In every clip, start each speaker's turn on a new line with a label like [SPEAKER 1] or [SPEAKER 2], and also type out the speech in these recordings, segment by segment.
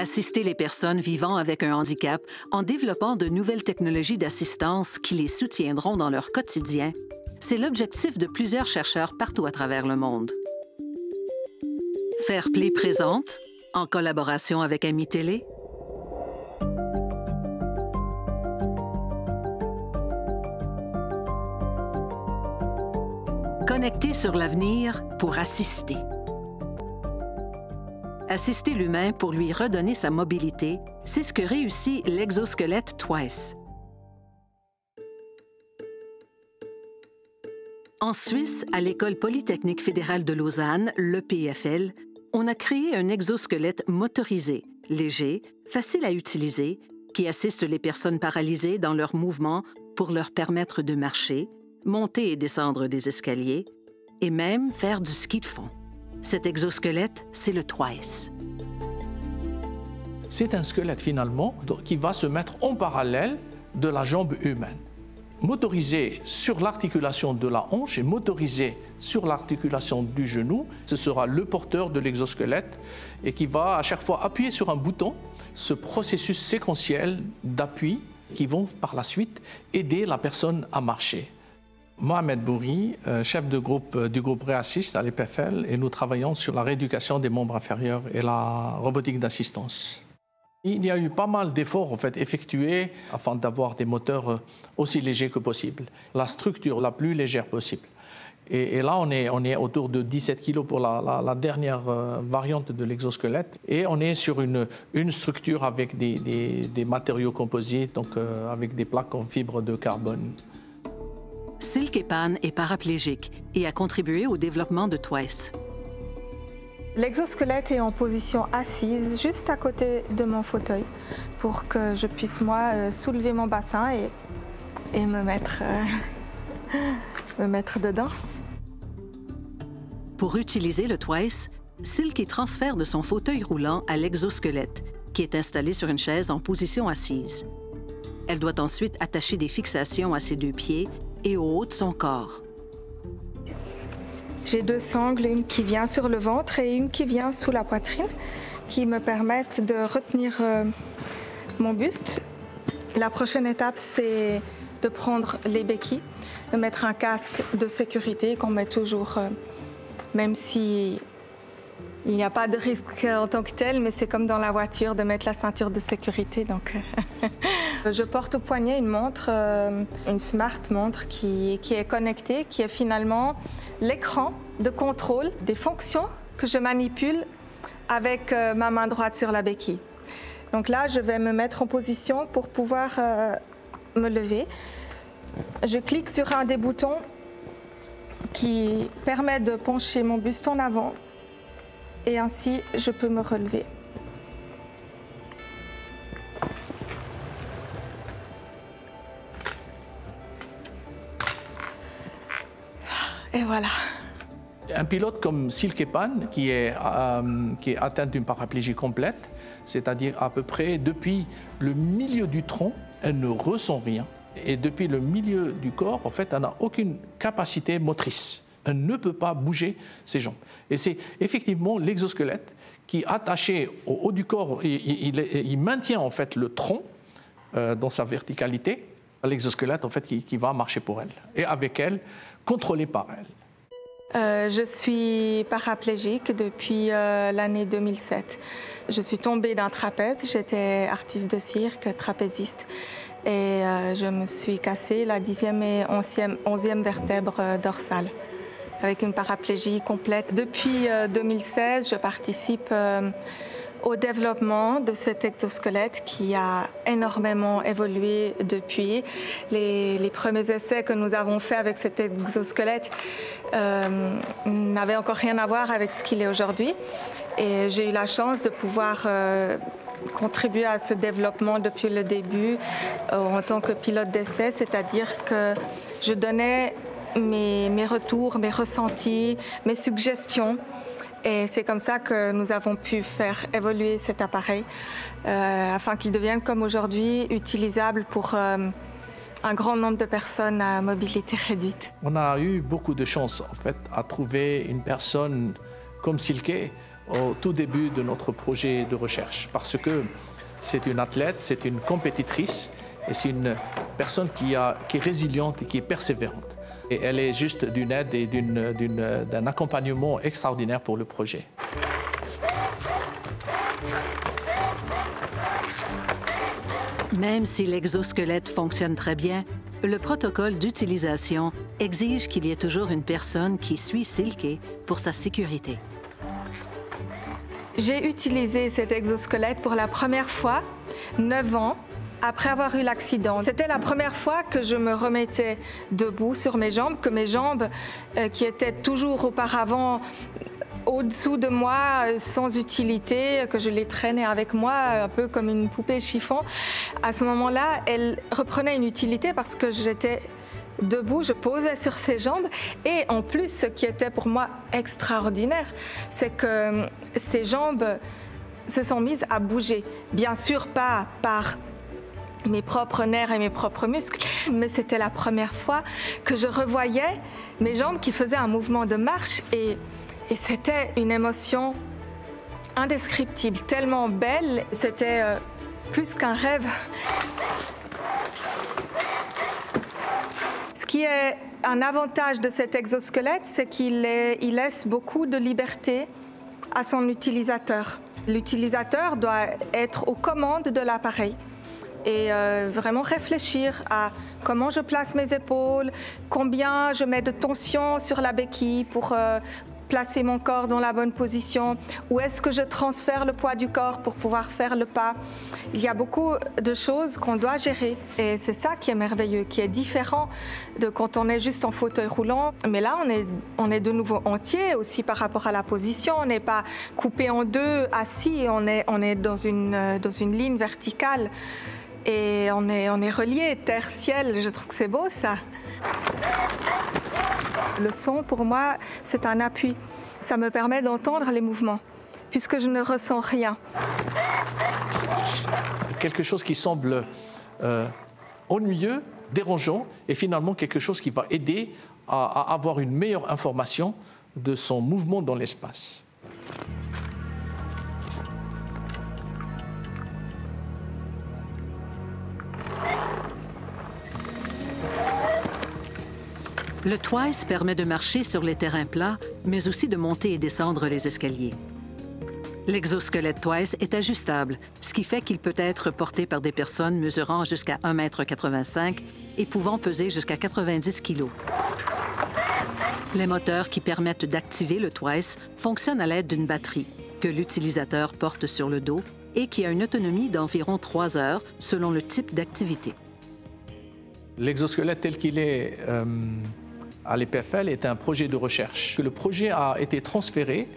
[SPEAKER 1] Assister les personnes vivant avec un handicap en développant de nouvelles technologies d'assistance qui les soutiendront dans leur quotidien, c'est l'objectif de plusieurs chercheurs partout à travers le monde. Fairplay présente, en collaboration avec Ami Télé, Connecter sur l'avenir pour assister. Assister l'humain pour lui redonner sa mobilité, c'est ce que réussit l'exosquelette Twice. En Suisse, à l'École polytechnique fédérale de Lausanne, l'EPFL, on a créé un exosquelette motorisé, léger, facile à utiliser, qui assiste les personnes paralysées dans leurs mouvements pour leur permettre de marcher, monter et descendre des escaliers et même faire du ski de fond. Cet exosquelette, c'est le Twice.
[SPEAKER 2] C'est un squelette finalement qui va se mettre en parallèle de la jambe humaine. Motorisé sur l'articulation de la hanche et motorisé sur l'articulation du genou, ce sera le porteur de l'exosquelette et qui va à chaque fois appuyer sur un bouton, ce processus séquentiel d'appui qui vont par la suite aider la personne à marcher. Mohamed Bouri, chef de groupe du groupe Réassist à l'EPFL, et nous travaillons sur la rééducation des membres inférieurs et la robotique d'assistance. Il y a eu pas mal d'efforts en fait, effectués afin d'avoir des moteurs aussi légers que possible, la structure la plus légère possible. Et là, on est autour de 17 kg pour la dernière variante de l'exosquelette. Et on est sur une structure avec des matériaux composites, donc avec des plaques en fibre de carbone.
[SPEAKER 1] Silke Pan est paraplégique et a contribué au développement de Twice.
[SPEAKER 3] L'exosquelette est en position assise, juste à côté de mon fauteuil, pour que je puisse, moi, soulever mon bassin et me mettre dedans.
[SPEAKER 1] Pour utiliser le Twice, Silke transfère de son fauteuil roulant à l'exosquelette, qui est installé sur une chaise en position assise. Elle doit ensuite attacher des fixations à ses deux pieds et au haut de son corps.
[SPEAKER 3] J'ai deux sangles, une qui vient sur le ventre et une qui vient sous la poitrine, qui me permettent de retenir mon buste. La prochaine étape, c'est de prendre les béquilles, de mettre un casque de sécurité qu'on met toujours, même si il n'y a pas de risque en tant que tel, mais c'est comme dans la voiture de mettre la ceinture de sécurité. Donc, je porte au poignet une montre, une smart montre qui est connectée, qui est finalement l'écran de contrôle des fonctions que je manipule avec ma main droite sur la béquille. Donc là, je vais me mettre en position pour pouvoir me lever. Je clique sur un des boutons qui permet de pencher mon buste en avant. Et ainsi, je peux me relever. Et voilà.
[SPEAKER 2] Un pilote comme Silke Pan, qui est atteinte d'une paraplégie complète, c'est-à-dire à peu près depuis le milieu du tronc, elle ne ressent rien. Et depuis le milieu du corps, en fait, elle n'a aucune capacité motrice. Elle ne peut pas bouger ses jambes. Et c'est effectivement l'exosquelette qui, attaché au haut du corps, il maintient en fait le tronc dans sa verticalité. L'exosquelette en fait qui va marcher pour elle et avec elle, contrôlé par elle.
[SPEAKER 3] Je suis paraplégique depuis l'année 2007. Je suis tombée d'un trapèze, j'étais artiste de cirque, trapéziste. Et je me suis cassée la 10e et 11e vertèbre dorsale, avec une paraplégie complète. Depuis 2016, je participe au développement de cet exosquelette qui a énormément évolué depuis. Les premiers essais que nous avons faits avec cet exosquelette n'avaient encore rien à voir avec ce qu'il est aujourd'hui. Et j'ai eu la chance de pouvoir contribuer à ce développement depuis le début en tant que pilote d'essai, c'est-à-dire que je donnais mes retours, mes ressentis, mes suggestions. Et c'est comme ça que nous avons pu faire évoluer cet appareil afin qu'il devienne comme aujourd'hui utilisable pour un grand nombre de personnes à mobilité réduite.
[SPEAKER 2] On a eu beaucoup de chance en fait à trouver une personne comme Silke au tout début de notre projet de recherche, parce que c'est une athlète, c'est une compétitrice et c'est une personne qui est résiliente et qui est persévérante. Et elle est juste d'une aide et d'un accompagnement extraordinaire pour le projet.
[SPEAKER 1] Même si l'exosquelette fonctionne très bien, le protocole d'utilisation exige qu'il y ait toujours une personne qui suit Silke pour sa sécurité.
[SPEAKER 3] J'ai utilisé cet exosquelette pour la première fois, 9 ans, après avoir eu l'accident. C'était la première fois que je me remettais debout sur mes jambes, que mes jambes, qui étaient toujours auparavant au-dessous de moi, sans utilité, que je les traînais avec moi, un peu comme une poupée chiffon. À ce moment-là, elles reprenaient une utilité parce que j'étais debout, je posais sur ses jambes. Et en plus, ce qui était pour moi extraordinaire, c'est que ses jambes se sont mises à bouger. Bien sûr, pas par mes propres nerfs et mes propres muscles, mais c'était la première fois que je revoyais mes jambes qui faisaient un mouvement de marche et c'était une émotion indescriptible, tellement belle, c'était plus qu'un rêve. Ce qui est un avantage de cet exosquelette, c'est qu'il laisse beaucoup de liberté à son utilisateur. L'utilisateur doit être aux commandes de l'appareil et vraiment réfléchir à comment je place mes épaules, combien je mets de tension sur la béquille pour placer mon corps dans la bonne position, où est-ce que je transfère le poids du corps pour pouvoir faire le pas. Il y a beaucoup de choses qu'on doit gérer et c'est ça qui est merveilleux, qui est différent de quand on est juste en fauteuil roulant. Mais là, on est de nouveau entier aussi par rapport à la position. On n'est pas coupé en deux, assis, on est dans une ligne verticale et on est relié, terre-ciel. Je trouve que c'est beau ça. Le son, pour moi, c'est un appui. Ça me permet d'entendre les mouvements, puisque je ne ressens rien.
[SPEAKER 2] Quelque chose qui semble ennuyeux, dérangeant, et finalement quelque chose qui va aider à avoir une meilleure information de son mouvement dans l'espace.
[SPEAKER 1] Le Twice permet de marcher sur les terrains plats, mais aussi de monter et descendre les escaliers. L'exosquelette Twice est ajustable, ce qui fait qu'il peut être porté par des personnes mesurant jusqu'à 1,85 m et pouvant peser jusqu'à 90 kg. Les moteurs qui permettent d'activer le Twice fonctionnent à l'aide d'une batterie que l'utilisateur porte sur le dos et qui a une autonomie d'environ 3 heures selon le type d'activité.
[SPEAKER 2] L'exosquelette tel qu'il est à l'EPFL est un projet de recherche. Le projet a été transféré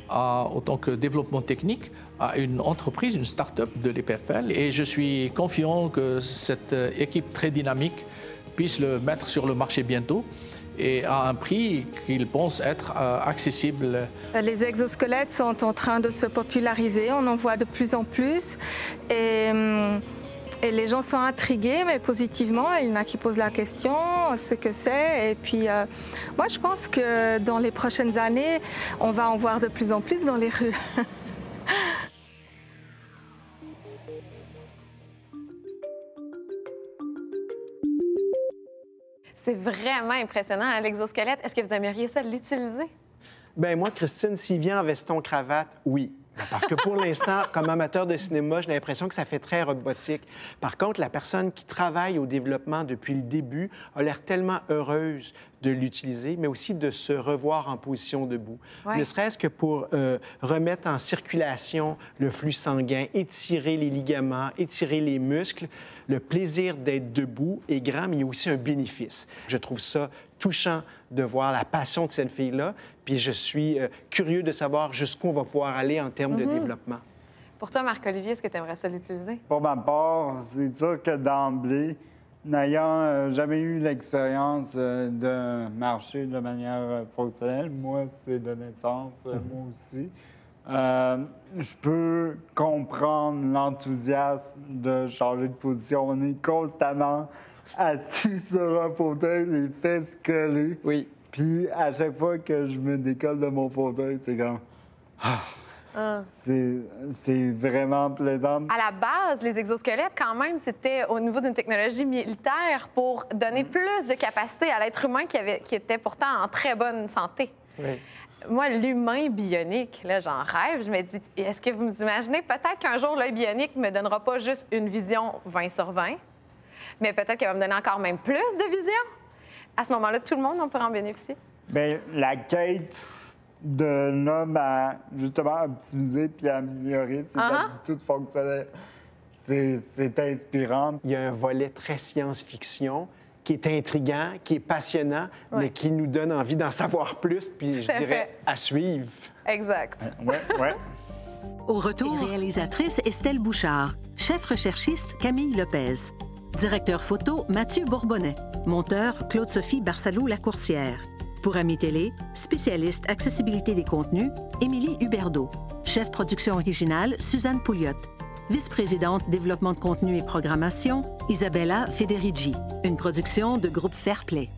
[SPEAKER 2] en tant que développement technique à une entreprise, une start-up de l'EPFL et je suis confiant que cette équipe très dynamique puisse le mettre sur le marché bientôt et à un prix qu'il pense être accessible.
[SPEAKER 3] Les exosquelettes sont en train de se populariser, on en voit de plus en plus et les gens sont intrigués, mais positivement. Il y en a qui posent la question, ce que c'est. Et puis, moi, je pense que dans les prochaines années, on va en voir de plus en plus dans les rues.
[SPEAKER 4] C'est vraiment impressionnant, l'exosquelette. Est-ce que vous aimeriez ça l'utiliser?
[SPEAKER 5] Bien, moi, Christine, s'il vient en veston-cravate, oui. Parce que pour l'instant, comme amateur de cinéma, j'ai l'impression que ça fait très robotique. Par contre, la personne qui travaille au développement depuis le début a l'air tellement heureuse de l'utiliser, mais aussi de se revoir en position debout. Ouais. Ne serait-ce que pour remettre en circulation le flux sanguin, étirer les ligaments, étirer les muscles. Le plaisir d'être debout est grand, mais il y a aussi un bénéfice. Je trouve ça touchant de voir la passion de cette fille-là, puis je suis curieux de savoir jusqu'où on va pouvoir aller en termes de développement.
[SPEAKER 4] Pour toi, Marc-Olivier, est-ce que tu aimerais ça l'utiliser?
[SPEAKER 6] Pour ma part, c'est sûr que d'emblée, n'ayant jamais eu l'expérience de marcher de manière fonctionnelle, moi, c'est de naissance, moi aussi, je peux comprendre l'enthousiasme de changer de position. On est constamment assis sur un fauteuil, les fesses collées.
[SPEAKER 5] Oui.
[SPEAKER 6] Puis à chaque fois que je me décolle de mon fauteuil, c'est comme C'est vraiment plaisant.
[SPEAKER 4] À la base, les exosquelettes, quand même, c'était au niveau d'une technologie militaire pour donner plus de capacité à l'être humain qui était pourtant en très bonne santé.
[SPEAKER 5] Oui.
[SPEAKER 4] Moi, l'humain bionique, là, j'en rêve. Je me dis, est-ce que vous imaginez peut-être qu'un jour, l'œil bionique ne me donnera pas juste une vision 20 sur 20, mais peut-être qu'elle va me donner encore même plus de vision? À ce moment-là, tout le monde, on pourra en bénéficier.
[SPEAKER 6] Bien, la quête de l'homme à, justement, optimiser puis améliorer ses habitudes fonctionnelles, c'est inspirant.
[SPEAKER 5] Il y a un volet très science-fiction qui est intriguant, qui est passionnant, mais qui nous donne envie d'en savoir plus, puis je dirais à suivre.
[SPEAKER 4] Exact.
[SPEAKER 6] Oui.
[SPEAKER 1] Au retour, réalisatrice Estelle Bouchard, chef recherchiste Camille Lopez, directeur photo Mathieu Bourbonnais, monteur Claude-Sophie Barsalou-Lacourcière. Pour Ami Télé, spécialiste accessibilité des contenus, Émilie Huberdeau, chef production originale Suzanne Pouliot, vice-présidente développement de contenu et programmation, Isabella Federici, une production de groupe Fairplay.